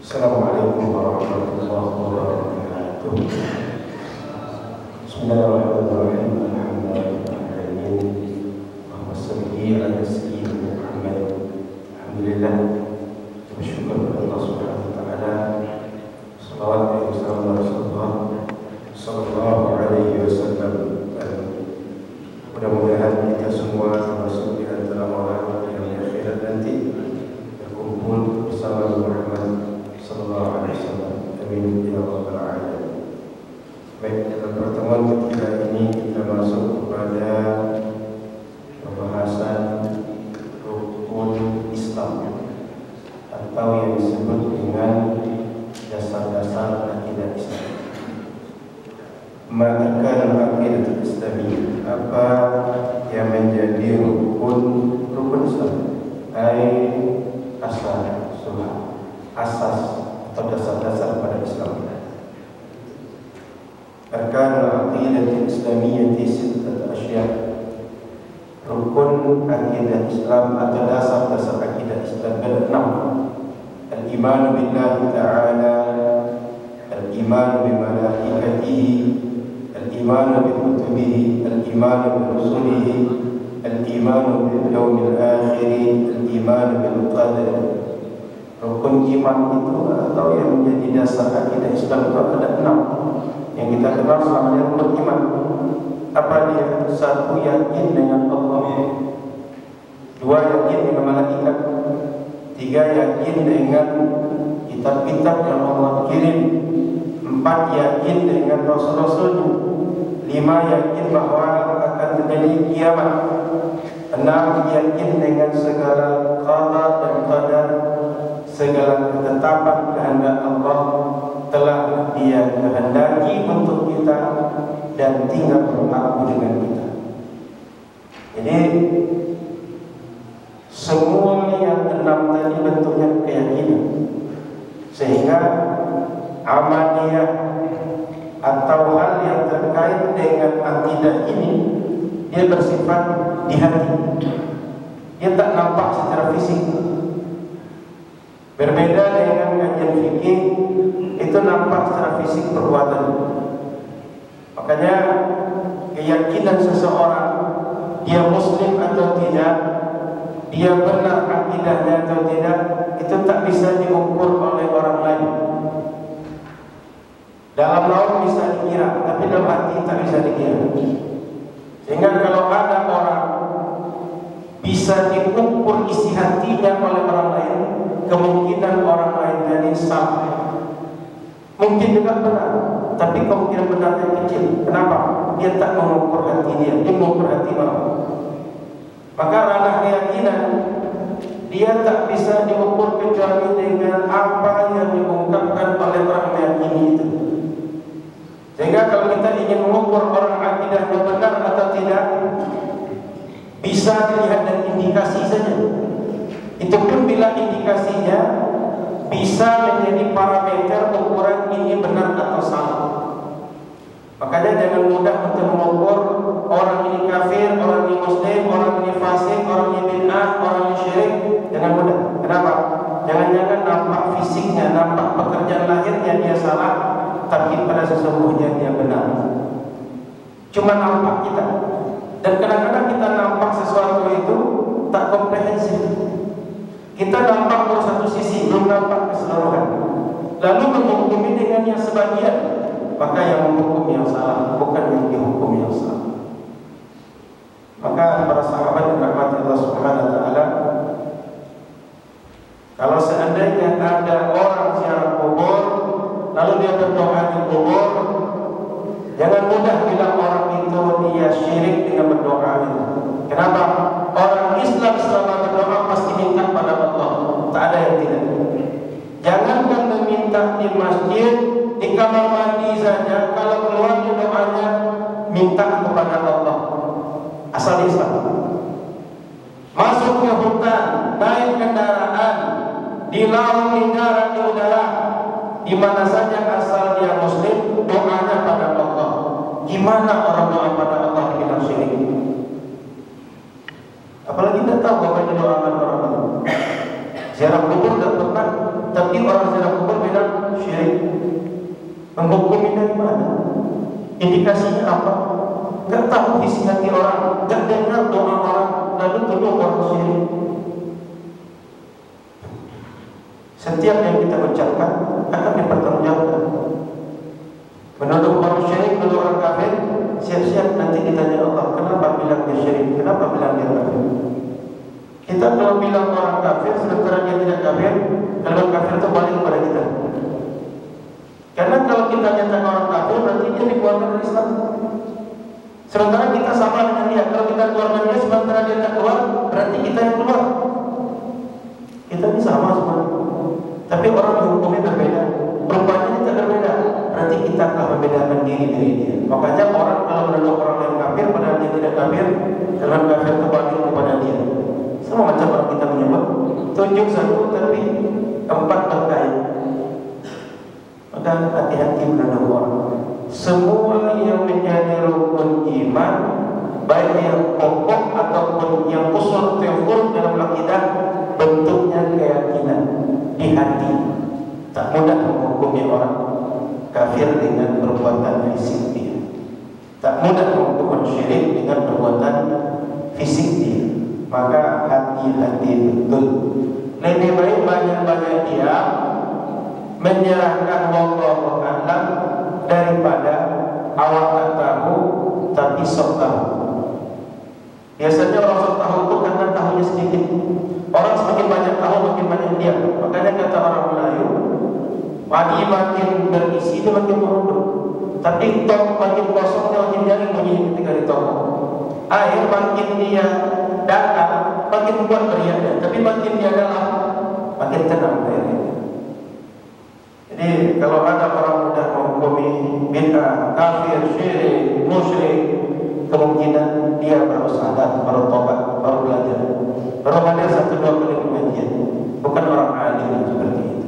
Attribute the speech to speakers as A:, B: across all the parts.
A: Assalamualaikum warahmatullahi wabarakatuh. Bismillahirrahmanirrahim. Alhamdulillahirrahmanirrahim. Allahumma salli ala sayyidina Muhammad. Alhamdulillah. Bersyukur kepada Allah Subhanahu wa taala. Shalawat dan salam kepada Rasulullah sallallahu alaihi wasallam. Mudah-mudahan kita semua termasuk di antara orang yang di akhirat nanti berkumpul bersama Muhammad sallallahu alaihi wasallam. Amin ya rabbal alamin. Baik, dalam pertemuan kita ini kita masuk kepada pembahasan rukun Islam atau yang disebut dengan dasar-dasar akidah Islam. Maka akidah Islamiyah, apa yang menjadi rukun Islam? Asas atau dasar-dasar pada Islam. Arkanul aqidah Islamiyyah sittah asya'. Rukun akidah Islam atau dasar-dasar akidah Islam ada 6. Al-iman billahi ta'ala, al-iman bi malaikatihi, al-iman bi kutubihi, al-iman bi rusulihi, al-iman bil yawmil akhir, al-iman bil qadar. Rukun iman itu atau yang menjadi dasar akidah Islam itu ada 6 yang kita kenal selama ini rukun iman. Apa dia? 1, yakin dengan Allah. 2, yakin dengan malaikat. 3, yakin dengan kitab-kitab yang Allah kirim. 4, yakin dengan rasul-rasulnya. 5, yakin bahwa akan terjadi kiamat. 6, yakin dengan segala qada dan qadar, segala ketetapan kehendak Allah telah Dia kehendaki untuk kita dan tinggal berlaku dengan kita. Jadi semua yang 6 tadi bentuknya keyakinan, sehingga amaliyah atau hal yang terkait dengan akidah ini dia bersifat di hati. Dia tak nampak secara fisik. Berbeda dengan kajian fikih, itu nampak secara fisik perbuatan. Makanya keyakinan seseorang, dia muslim atau tidak, dia benar akidahnya atau tidak, itu tak bisa diukur oleh orang lain. Dalam laut bisa dikira, tapi dalam hati tak bisa dikira. Sehingga kalau ada orang bisa diukur isi hatinya oleh orang lain, kemungkinan orang lain tadi salah. Mungkin juga benar, tapi kemungkinan benarnya kecil. Kenapa? Dia tak mengukur hati dia mengukur hati orang. Maka ranah keyakinan dia tak bisa diukur kecuali dengan apa yang diungkapkan oleh orang meyakini itu. Sehingga kalau kita ingin mengukur orang akidahnya benar atau tidak, bisa dilihat dari indikasi saja. Itu pun bila indikasinya bisa menjadi parameter ukuran ini benar atau salah. Makanya jangan mudah untuk mengukur orang ini kafir, orang ini muslim, orang ini fasik, orang ini bid'ah, orang ini syirik. Jangan mudah. Kenapa? Jangan-jangan nampak fisiknya, nampak pekerjaan lahirnya dia salah, tapi pada sesungguhnya dia benar. Cuma nampak kita. Dan kadang-kadang kita nampak sesuatu itu tak komprehensif. Kita nampak baru satu sisi, belum nampak keseluruhan. Lalu menghukumi dengan yang sebagian, maka yang menghukum yang salah, bukan yang dihukum yang salah. Maka para sahabat yang dirahmati Allah Subhanahu wa taala, kalau seandainya ada orang ziarah kubur, lalu dia berdoa di kubur, jangan mudah bilang orang itu dia syirik dengan berdoa itu. Kenapa? Orang Islam selama berdoa pasti minta pada Allah. Tak ada yang tidak. Jangankan meminta di masjid, di kamar mandi saja, kalau keluar doanya minta kepada Allah. Asal Islam. Masuk ke hutan, naik kendaraan, di laut, di darat, di udara, di mana saja asal dia muslim, doanya pada Allah. Gimana orang doa pada Allah dibilang syirik? Apalagi tidak tahu apa yang doakan orang itu. Ziarah kubur tidak pernah, tapi orang ziarah kubur Menghukumi dari mana? Indikasinya apa? Gak tahu isi hati orang, gak dengar doa orang, lalu tuduh orang syirik. Setiap yang kita ucapkan akan dipertanggungjawabkan. Menuduh orang syirik, menuduh orang kafir, siap-siap nanti ditanya Allah, kenapa bilang dia syirik, kenapa bilang dia kafir. Kita kalau bilang orang kafir, sementara dia tidak kafir, kalau kafir itu balik kepada kita. Karena kalau kita nyatakan orang kafir, berarti dia dikeluarkan dari Islam. Sementara kita sama dengan dia. Kalau kita keluarkan dia, sementara dia tak keluar, berarti kita yang keluar. Kita ini sama semua. Tapi orang hukumnya berbeda, rupanya kita berbeda. Berarti kita akan membedakan diri dari dia. Makanya orang kalau menuduh orang lain kafir, padahal dia tidak kafir, karena kafir itu balik kepada dia. Semua macam orang kita menyebut, tunjuk satu tapi empat terkait. Maka hati-hati menuduh orang. Semua yang menjadi rukun iman, baik yang pokok ataupun yang usul teori dalam akidah, bentuknya keyakinan di hati. Tak mudah menghukumi orang kafir dengan perbuatan fisik dia. Tak mudah menghukum syirik dengan perbuatan fisik dia. Maka hati-hati betul. Lebih baik banyak-banyak dia menyerahkan wallahu a'lam daripada awak tak tahu tapi sok tahu. Biasanya orang sok tahu itu karena tahunya sedikit. Orang semakin banyak tahu makin banyak diam. Makanya kata orang Melayu, padi makin berisi dia makin merunduk. Tapi tong makin kosong dia makin nyaring bunyi ketika ditokok. Air makin dia datang makin kuat beriaknya, tapi makin dia dalam makin tenang airnya. Jadi kalau ada orang mudah menghukumi bid'ah, kafir, syirik, musyrik, kemungkinan dia baru sadar, baru tobat, baru belajar, baru hadir 1-2 kali pengajian, bukan orang alim yang seperti itu.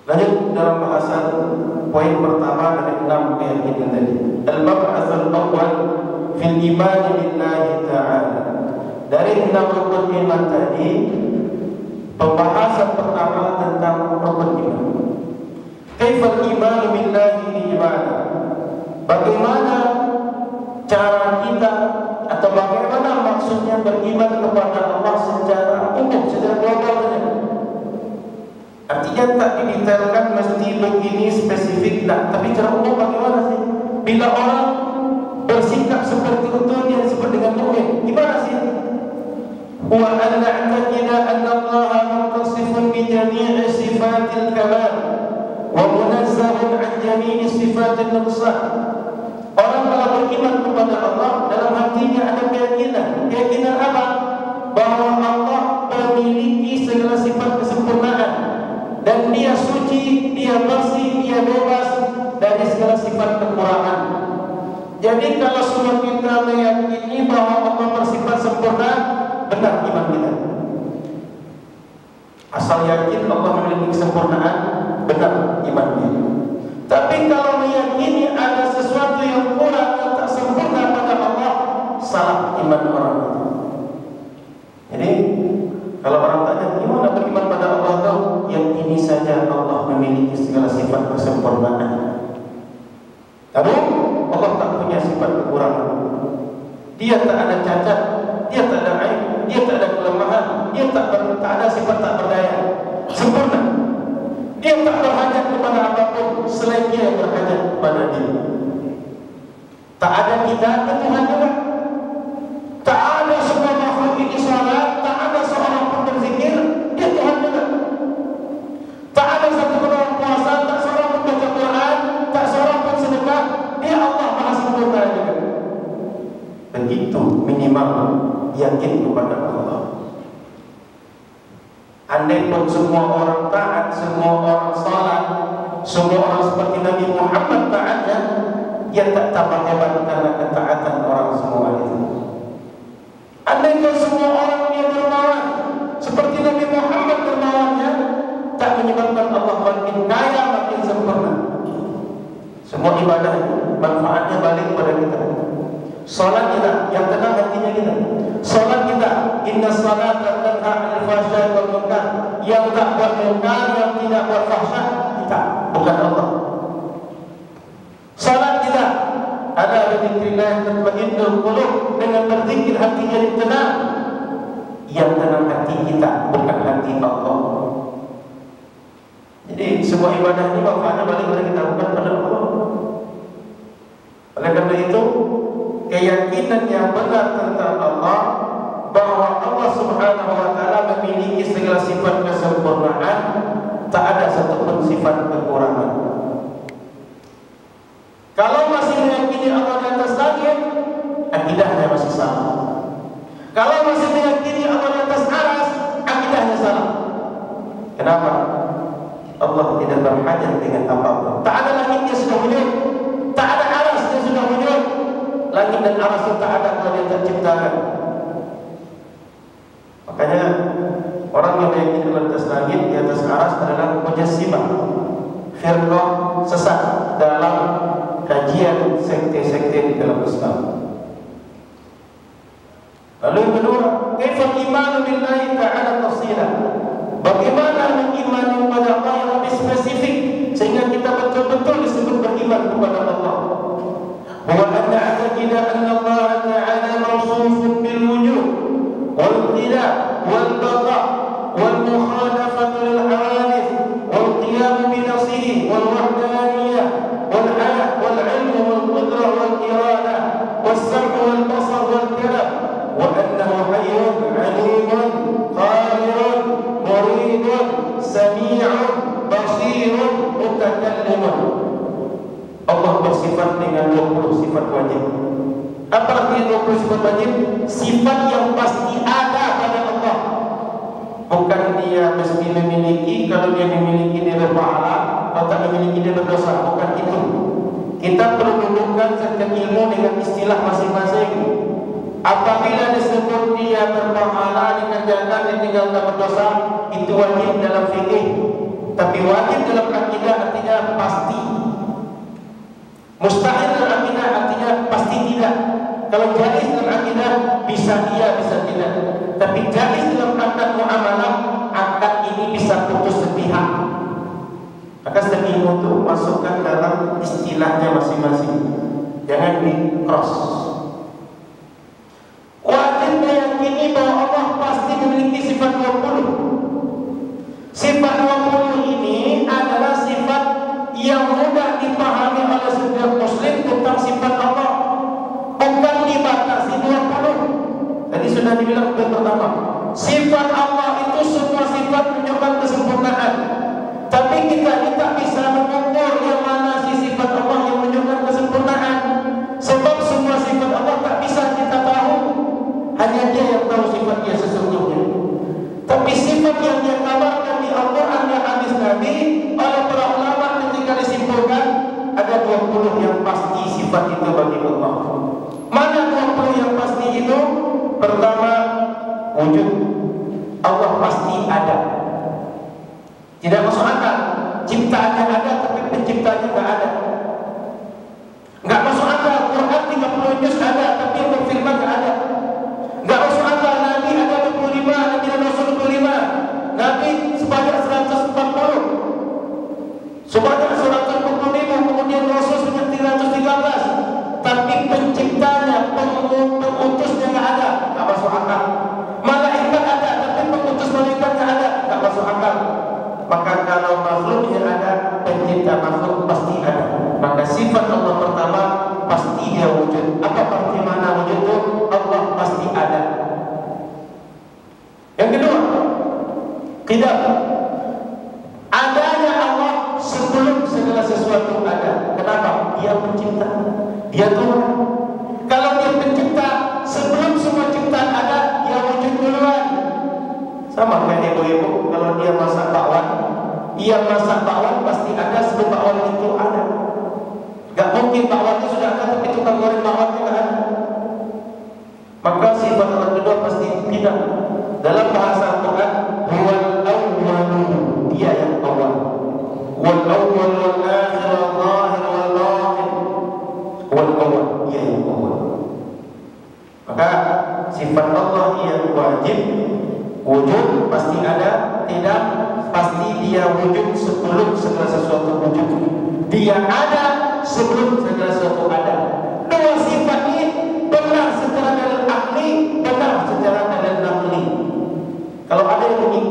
A: Lanjut dalam bahasan poin pertama dari 6 keyakinan tadi. Al-mab'ats al-awwal fil iman billahi ta'ala. Dari 6 rukun iman tadi, pembahasan pertama tentang rukun iman. Kaifal iman billahi iman. Bagaimana cara kita atau bagaimana maksudnya beriman kepada Allah secara umum, secara global saja. Artinya tak didetailkan mesti begini spesifik, tak. Tapi secara umum bagaimana sih? Bila orang bersikap seperti itu dia disebut dengan mukmin. Gimana sih? Wa an na'taqida anna Allah muttasifun bi jami'i sifatil kamal wa munazzahun 'an jami'i sifatil nuqsan. Orang kalau beriman kepada Allah, dalam hatinya ada keyakinan. Keyakinan apa? Bahwa Allah memiliki segala sifat kesempurnaan dan dia suci, dia bersih, dia bebas dari segala sifat kekurangan. Jadi kalau semua kita meyakini bahwa Allah bersifat sempurna, benar iman kita. Asal yakin Allah memiliki kesempurnaan, benar iman kita. Tapi kalau meyakini ada sesuatu yang kurang dan tak sempurna pada Allah, salah iman orang itu. Jadi kalau orang tanya gimana beriman pada Allah tahu, yang ini saja Allah memiliki segala sifat kesempurnaan. Tapi Allah tak punya sifat kekurangan. Dia tak ada cacat, dia tak ada aib, dia tak ada kelemahan, dia tak ada sifat tak berdaya. Sempurna. Dia tak berhajat kepada apapun selain dia yang berhajat kepada dia. Tak ada kita, Tuhan juga. Tak ada semua makhluk ini salat, tak ada seorang pun berzikir, dia Tuhan juga. Tak ada satu orang puasa, tak seorang pun baca Quran, tak seorang pun sedekah, dia Allah Maha Sempurna juga. Begitu minimal yakin kepada Allah. Andai pun semua orang taat, semua orang salat, semua orang seperti Nabi Muhammad taatnya, dia tak tambah hebat karena ketaatan orang semua itu. Andai pun semua orang dia dermawan seperti Nabi Muhammad dermawannya, tak menyebabkan Allah makin kaya, makin sempurna. Semua ibadah manfaatnya balik kepada kita. Salat kita yang tenang hatinya kita. Salat kita, inna salata tanha 'anil fahsya'i wal munkar. Yang tak buat munkar, yang tidak buat fahsya, kita, bukan Allah. tatma'innul qulub, dengan berzikir hati jadi tenang. Yang tenang hati kita, bukan hati Allah. Jadi sebuah ibadah ini manfaatnya balik kepada kita, bukan pada Allah. Oleh karena itu, keyakinan yang benar tentang Allah, bahwa Allah Subhanahu wa taala memiliki segala sifat kesempurnaan, tak ada satupun sifat kekurangan. Kalau masih meyakini Allah di atas langit, akidahnya masih salah. Kalau masih meyakini Allah di atas aras, akidahnya salah. Kenapa? Allah tidak berhajat dengan apapun. Tak ada langit dia sudah wujud, tak ada aras dia sudah wujud. Langit dan aras itu tak ada kalau dia terciptakan. Makanya orang yang meyakini Allah di atas langit, di atas aras adalah mujassimah, firqah sesat dalam kajian sekte-sekte di dalam Islam. Lalu yang kedua, kaifal imanu billahi ta'ala tafsilan. Bagaimana mengimani kepada Allah yang lebih spesifik sehingga kita betul-betul disebut beriman kepada Allah. Wa an na'taqida anna Allah ta'ala mawsufun bil wujud wal qila wal baqa wal mukhalafatu lil hawadith wal qiyam bi nafsihi wal wahdaniyah wal hayat wal ilm wal qudrah wal iradah was sam' wal basar wal kalam wa annahu hayyun 'alimun qadirun muridun sami'un basirun mutakallimun. Allah bersifat dengan 20 sifat wajib. Apa artinya 20 sifat wajib? Sifat yang pasti ada pada Allah. Bukan dia mesti memiliki, kalau dia memiliki dia berpahala, atau tak memiliki dia berdosa. Bukan itu. Kita perlu dudukkan serta ilmu dengan istilah masing-masing. Apabila disebut dia berpahala, dikerjakan, ditinggalkan berdosa, itu wajib dalam fikih. Tapi wajib dalam akidah artinya pasti. Mustahil dalam akidah artinya pasti tidak. Kalau jaiz dalam akidah bisa iya, bisa tidak. Tapi jaiz dalam akad muamalah, akad ini bisa putus sepihak. Maka setiap ilmu itu masukkan dalam istilahnya masing-masing. Jangan di cross. Wajib meyakini bahwa Allah pasti memiliki sifat 20. Sifat 20 ini adalah sifat yang mudah dipahami oleh setiap muslim tentang sifat Allah. Bukan dibatasi 20. Tadi sudah dibilang yang pertama, sifat Allah itu semua sifat menunjukkan kesempurnaan. Tapi kita tak bisa mengukur yang mana sifat Allah yang menunjukkan kesempurnaan. Sebab semua sifat Allah tak bisa kita tahu. Hanya dia yang tahu sifat dia sesungguhnya. Tapi sifat yang dia kabarkan di Al-Quran dan hadis Nabi oleh para ulama ketika disimpulkan, ada 20 yang pasti sifat itu bagi Allah. Mana 20 yang pasti itu? Pertama, wujud. Allah pasti ada. Tidak masuk akal. Ciptaannya ada tapi penciptanya tidak ada. Enggak masuk akal. Quran 30 juz ada tapi yang berfirman tidak ada. Enggak masuk akal. Nabi ada 25, Nabi dan Rasul 25, Nabi sebanyak 140, sebanyak 140.000, kemudian Rasul sebanyak 313. Tapi penciptanya, pengutusnya tidak ada. Enggak masuk akal. Malaikat ada tapi pengutus malaikatnya ada. Enggak masuk akal. Maka kalau makhluknya ada, pencipta makhluk pasti ada. Maka sifat Allah pertama, pasti dia wujud. Apa arti mana wujud itu? Allah pasti ada. Yang kedua, qidam. Adanya Allah sebelum segala sesuatu ada. Kenapa? Dia pencipta, dia Tuhan. Kalau dia pencipta, sebelum semua ciptaan ada, dia wujud duluan. Sama kayak ibu-ibu, kalau dia masak bakwan, dia masak bakwan pasti ada sebelum bakwan itu ada. Gak mungkin bakwan itu sudah ada tapi tukang goreng bakwan itu ada. Maka sifat Allah kedua pasti tidak. Dalam bahasa Al-Quran, huwal awwalu, dia yang awal. Wal awwal wal akhir wal zahir wal batin. Wal awwal, dia yang awal. Maka sifat Allah yang wajib, wujud pasti ada, tidak pasti dia wujud sebelum segala sesuatu wujud. Dia ada sebelum segala sesuatu ada. Dua sifat ini pernah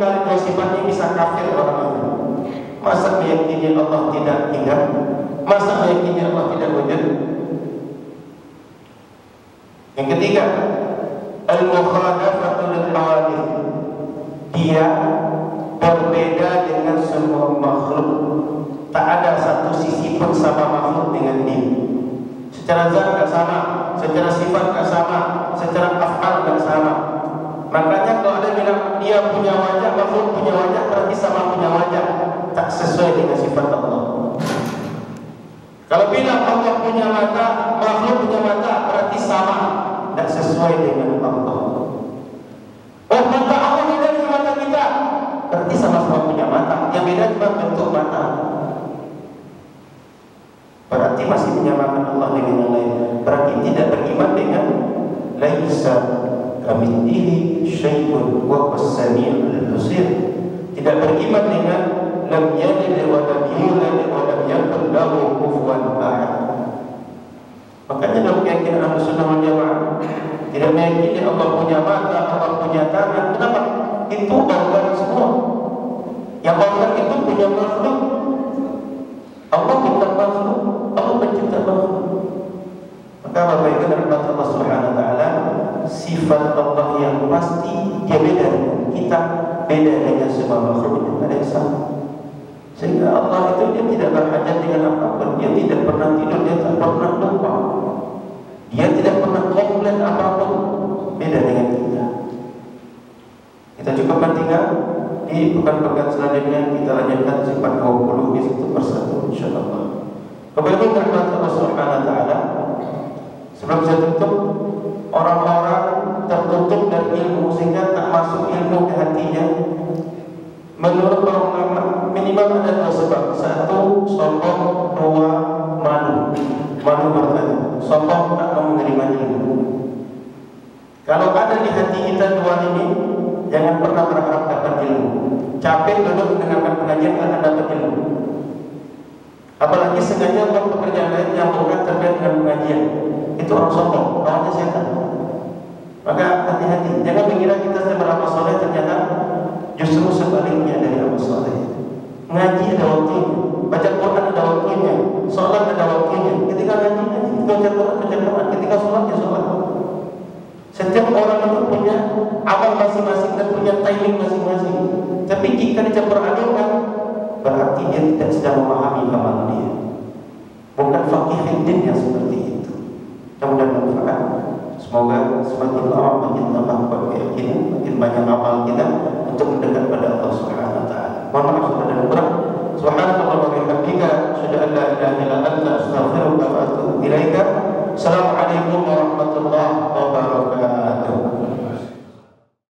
A: mengingkari dua sifat ini bisa kafir orang itu. Masa meyakini Allah tidak ingat? Masa meyakini Allah tidak wujud? Yang ketiga, al-mukhalafatu lil hawadith. Dia berbeda dengan semua makhluk. Tak ada satu sisi pun sama makhluk dengan dia. Secara zat tak sama, secara sifat tak sama, secara af'al tak sama. Makanya kalau ada bilang dia punya wajah, makhluk punya wajah, berarti sama punya wajah. Tak sesuai dengan sifat Allah. Kalau bilang Allah punya mata, makhluk punya mata, berarti sama. Tak sesuai dengan Allah. Oh, mata Allah beda dengan mata kita, berarti sama-sama punya mata. Yang beda cuma bentuk mata. Berarti masih menyamakan Allah dengan yang lain. Berarti tidak beriman dengan laisa kamitslihi syai'un wa huwas samiul basir. Tidak beriman dengan lam yalid wa lam yulad wa lam yakul lahu kufuwan ahad. Makanya dalam keyakinan Ahlussunnah wal Jamaah tidak meyakini Allah punya mata, Allah punya tangan. Kenapa? Itu organ semua. Yang organ itu punya makhluk. Allah bukan makhluk, Allah pencipta makhluk. Maka Bapak Ibu rahmat Allah Subhanahu wa taala, sifat Allah yang pasti dia beda dengan kita, beda dengan semua makhluk yang ada yang sama. Sehingga Allah itu dia tidak berhajat dengan apapun. Dia tidak pernah tidur, dia tak pernah lupa. Dia tidak pernah komplain apapun. Beda dengan kita. Kita cukupkan tinggal di pekan-pekan selanjutnya. Kita lanjutkan sifat 20 di satu persatu insyaallah. Kepada rahmat Allah Subhanahu wa taala, sebelum saya tutup, orang-orang tertutup dari ilmu sehingga tak masuk ilmu ke hatinya. Menurut para ulama minimal ada dua sebab. Satu, sombong. Dua, malu. Malu bertanya. Sombong tak mau menerima ilmu. Kalau ada di hati kita dua ini, jangan pernah berharap dapat ilmu. Capek duduk mendengarkan pengajian akan dapat ilmu. Apalagi sengaja buat pekerjaan lain yang bukan terkait dengan pengajian. Itu orang sombong, lawannya setan. Maka hati-hati. Jangan mengira kita sedang beramal soleh, ternyata justru sebaliknya dari amal soleh. Ngaji ada waktunya, baca Quran ada waktunya, sholat ada waktunya. Ketika ngaji, baca Quran. Ketika sholat, ya sholat. Setiap orang itu punya amal masing-masing dan punya timing masing-masing. Tapi jika dicampur adukan, berarti dia tidak sedang memahami amal dia. Bukan faqih fiddin yang seperti itu. Mudah-mudahan manfaat. Semoga semakin lama makin tambah keyakinan, makin banyak amal kita.